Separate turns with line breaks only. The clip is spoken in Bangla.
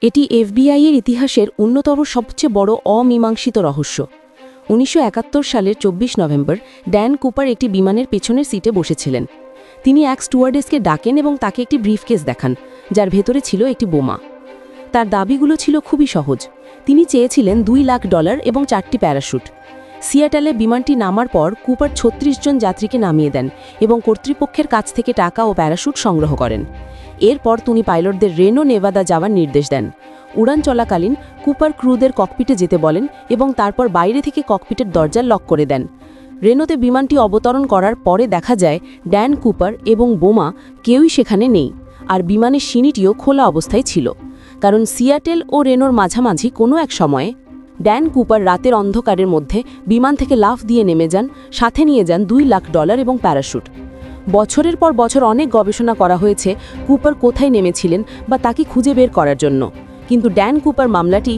এটি এফবিআই এর ইতিহাসের অন্যতম সবচেয়ে বড় অমীমাংসিত রহস্য। ১৯৭১ সালের ২৪ নভেম্বর ড্যান কুপার একটি বিমানের পেছনের সিটে বসেছিলেন। তিনি এক স্টুয়ার্ডেসকে ডাকেন এবং তাকে একটি ব্রিফকেস দেখান, যার ভেতরে ছিল একটি বোমা। তার দাবিগুলো ছিল খুবই সহজ। তিনি চেয়েছিলেন $2,00,000 এবং 4টি প্যারাশুট। সিয়াটেলে বিমানটি নামার পর কুপার ৩৬ জন যাত্রীকে নামিয়ে দেন এবং কর্তৃপক্ষের কাছ থেকে টাকা ও প্যারাশুট সংগ্রহ করেন। এরপর তিনি পাইলটদের রেনো, নেভাদা যাওয়ার নির্দেশ দেন। উড়ান চলাকালীন কুপার ক্রুদের ককপিটে যেতে বলেন এবং তারপর বাইরে থেকে ককপিটের দরজা লক করে দেন। রেনোতে বিমানটি অবতরণ করার পরে দেখা যায় ড্যান কুপার এবং বোমা কেউই সেখানে নেই, আর বিমানের সিঁড়িটিও খোলা অবস্থায় ছিল, কারণ সিয়াটেল ও রেনোর মাঝামাঝি কোনো এক সময়ে ড্যান কুপার রাতের অন্ধকারের মধ্যে বিমান থেকে লাফ দিয়ে নেমে যান, সাথে নিয়ে যান $2,00,000 এবং প্যারাশুট। বছরের পর বছর অনেক গবেষণা করা হয়েছে কুপার কোথায় নেমেছিলেন বা তাকে খুঁজে বের করার জন্য, কিন্তু ড্যান কুপার মামলাটি